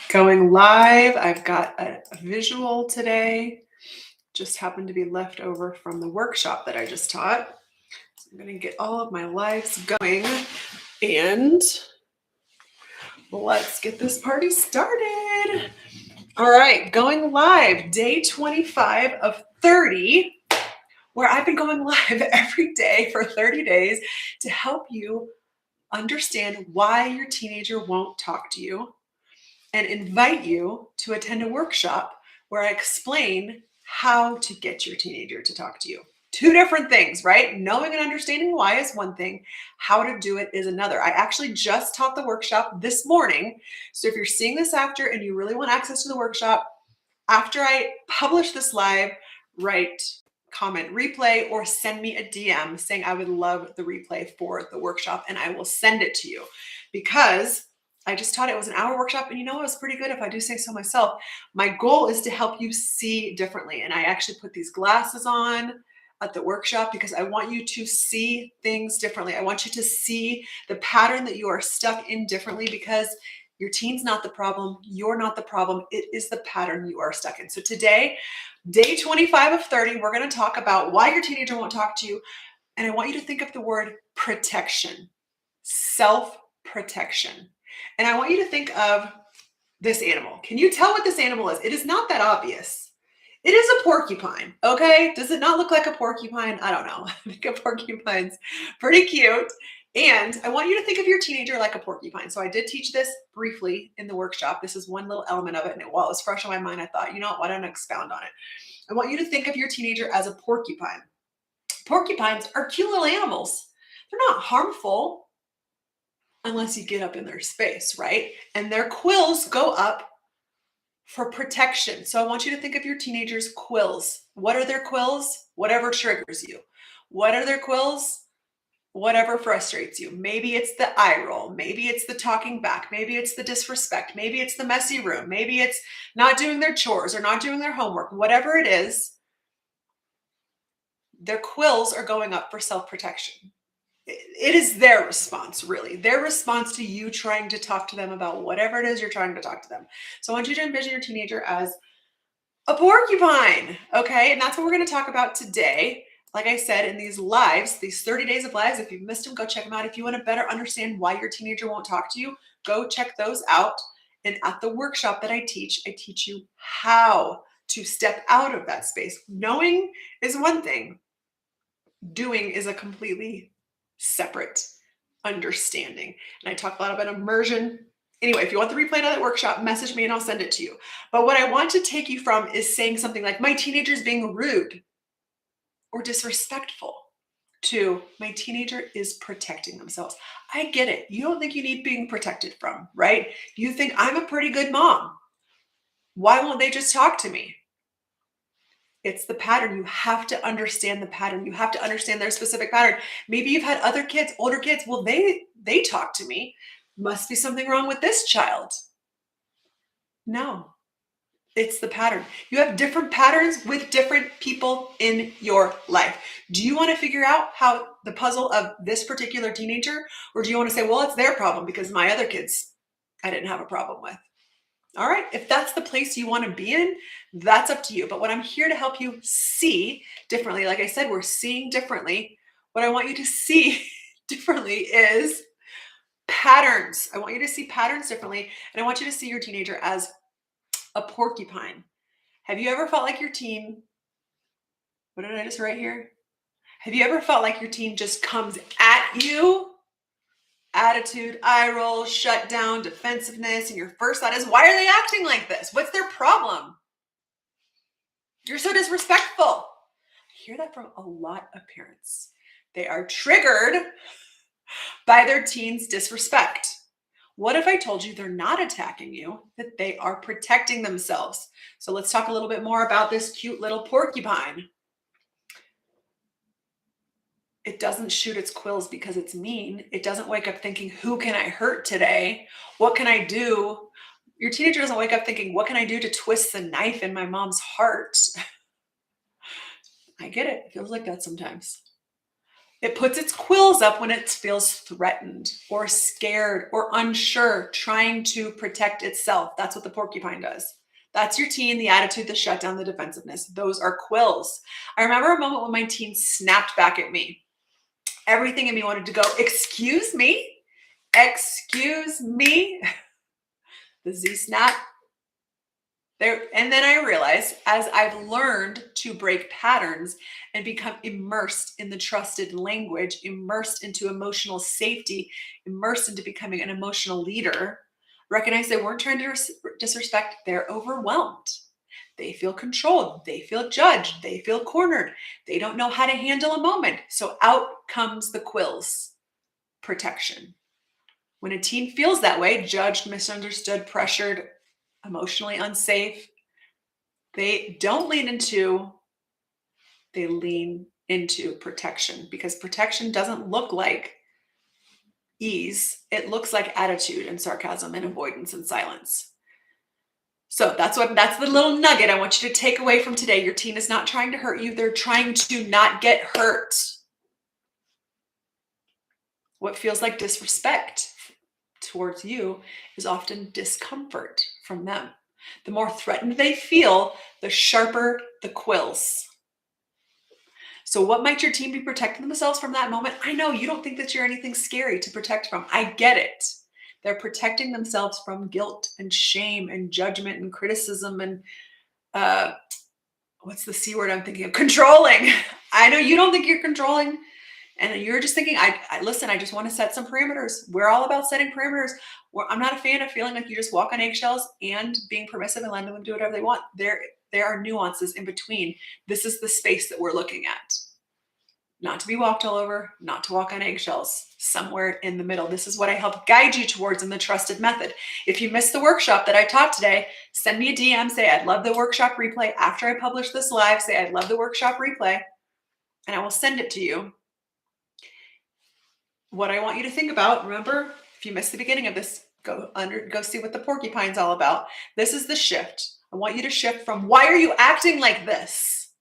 Going live. I've got a visual today. Just happened to be left over from the workshop that I just taught. So I'm going to get all of my lives going and let's get this party started. All right, going live, day 25 of 30, where I've been going live every day for 30 days to help you understand why your teenager won't talk to you and invite you to attend a workshop where I explain how to get your teenager to talk to you. Two different things, right? Knowing and understanding why is one thing, how to do it is another. I actually just taught the workshop this morning. So if you're seeing this after and you really want access to the workshop, after I publish this live, write, comment, replay, or send me a DM saying I would love the replay for the workshop and I will send it to you because I just taught it was an hour workshop and it was pretty good if I do say so myself. My goal is to help you see differently. And I actually put these glasses on at the workshop because I want you to see things differently. I want you to see the pattern that you are stuck in differently because your teen's not the problem. You're not the problem. It is the pattern you are stuck in. So today, day 25 of 30, we're going to talk about why your teenager won't talk to you. And I want you to think of the word protection, self-protection. And I want you to think of this animal. Can you tell what this animal is? It is not that obvious. It is a porcupine, okay? Does it not look like a porcupine? I don't know. I think a porcupine's pretty cute. And I want you to think of your teenager like a porcupine. So I did teach this briefly in the workshop. This is one little element of it. And while it was fresh on my mind, I thought, why don't I expound on it? I want you to think of your teenager as a porcupine. Porcupines are cute little animals. They're not harmful unless you get up in their space, right? And their quills go up for protection. So I want you to think of your teenager's quills. What are their quills? Whatever triggers you. What are their quills? Whatever frustrates you. Maybe it's the eye roll. Maybe it's the talking back. Maybe it's the disrespect. Maybe it's the messy room. Maybe it's not doing their chores or not doing their homework. Whatever it is, their quills are going up for self-protection. It is their response, really. Their response to you trying to talk to them about whatever it is you're trying to talk to them. So I want you to envision your teenager as a porcupine, okay? And that's what we're going to talk about today. Like I said, in these lives, these 30 days of lives, if you've missed them, go check them out. If you want to better understand why your teenager won't talk to you, go check those out. And at the workshop that I teach you how to step out of that space. Knowing is one thing. Doing is a completely separate understanding. And I talk a lot about immersion. Anyway, if you want the replay of that workshop, message me and I'll send it to you. But what I want to take you from is saying something like, my teenager's being rude or disrespectful, to my teenager is protecting themselves. I get it. You don't think you need being protected from, right? You think I'm a pretty good mom. Why won't they just talk to me? It's the pattern. You have to understand the pattern. You have to understand their specific pattern. Maybe you've had other kids, older kids. Well, they talk to me. Must be something wrong with this child. No, it's the pattern. You have different patterns with different people in your life. Do you want to figure out how the puzzle of this particular teenager, or do you want to say, well, it's their problem because my other kids I didn't have a problem with? All right, if that's the place you want to be in, that's up to you. But what I'm here to help you see differently, like I said, we're seeing differently. What I want you to see differently is patterns. I want you to see patterns differently. And I want you to see your teenager as a porcupine. Have you ever felt like your teen, what did I just write here? Have you ever felt like your teen just comes at you? Attitude, eye roll, shut down, defensiveness, and your first thought is, why are they acting like this? What's their problem? You're so disrespectful. I hear that from a lot of parents. They are triggered by their teen's disrespect. What if I told you they're not attacking you, that they are protecting themselves? So let's talk a little bit more about this cute little porcupine. It doesn't shoot its quills because it's mean. It doesn't wake up thinking, who can I hurt today? What can I do? Your teenager doesn't wake up thinking, what can I do to twist the knife in my mom's heart? I get it. It feels like that sometimes. It puts its quills up when it feels threatened or scared or unsure, trying to protect itself. That's what the porcupine does. That's your teen, the attitude, the shutdown, the defensiveness. Those are quills. I remember a moment when my teen snapped back at me. Everything in me wanted to go, excuse me, excuse me. The Z snap. There, and then I realized as I've learned to break patterns and become immersed in the trusted language, immersed into emotional safety, immersed into becoming an emotional leader, recognize they weren't trying to disrespect, they're overwhelmed. They feel controlled, they feel judged, they feel cornered, they don't know how to handle a moment. So out comes the quills, protection. When a teen feels that way, judged, misunderstood, pressured, emotionally unsafe, they don't lean into, they lean into protection, because protection doesn't look like ease. It looks like attitude and sarcasm and avoidance and silence. So that's the little nugget I want you to take away from today. Your teen is not trying to hurt you. They're trying to not get hurt. What feels like disrespect towards you is often discomfort from them. The more threatened they feel, the sharper the quills. So what might your team be protecting themselves from that moment? I know you don't think that you're anything scary to protect from. I get it. They're protecting themselves from guilt and shame and judgment and criticism and what's the C word I'm thinking of? Controlling. I know you don't think you're controlling. And you're just thinking, listen, I just want to set some parameters. We're all about setting parameters. I'm not a fan of feeling like you just walk on eggshells and being permissive and letting them do whatever they want. There are nuances in between. This is the space that we're looking at. Not to be walked all over, not to walk on eggshells, somewhere in the middle. This is what I help guide you towards in the trusted method. If you missed the workshop that I taught today, send me a DM, say, I'd love the workshop replay. After I publish this live, say, I'd love the workshop replay, and I will send it to you. What I want you to think about, remember, if you missed the beginning of this, go see what the porcupine's all about. This is the shift. I want you to shift from why are you acting like this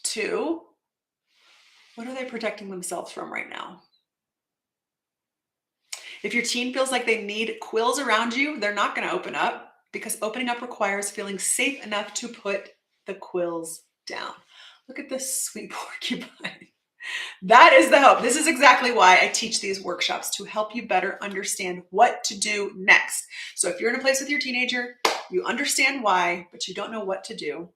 to what are they protecting themselves from right now? If your teen feels like they need quills around you, they're not going to open up, because opening up requires feeling safe enough to put the quills down. Look at this sweet porcupine. That is the hope. This is exactly why I teach these workshops, to help you better understand what to do next. So if you're in a place with your teenager, you understand why, but you don't know what to do,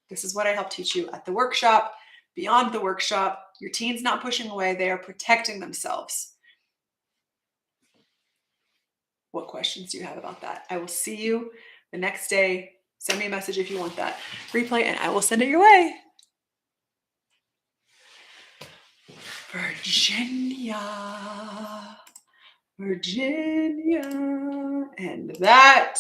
this is what I help teach you at the workshop, beyond the workshop. Your teen's not pushing away. They are protecting themselves. What questions do you have about that? I will see you the next day. Send me a message if you want that replay, and I will send it your way. Virginia, and that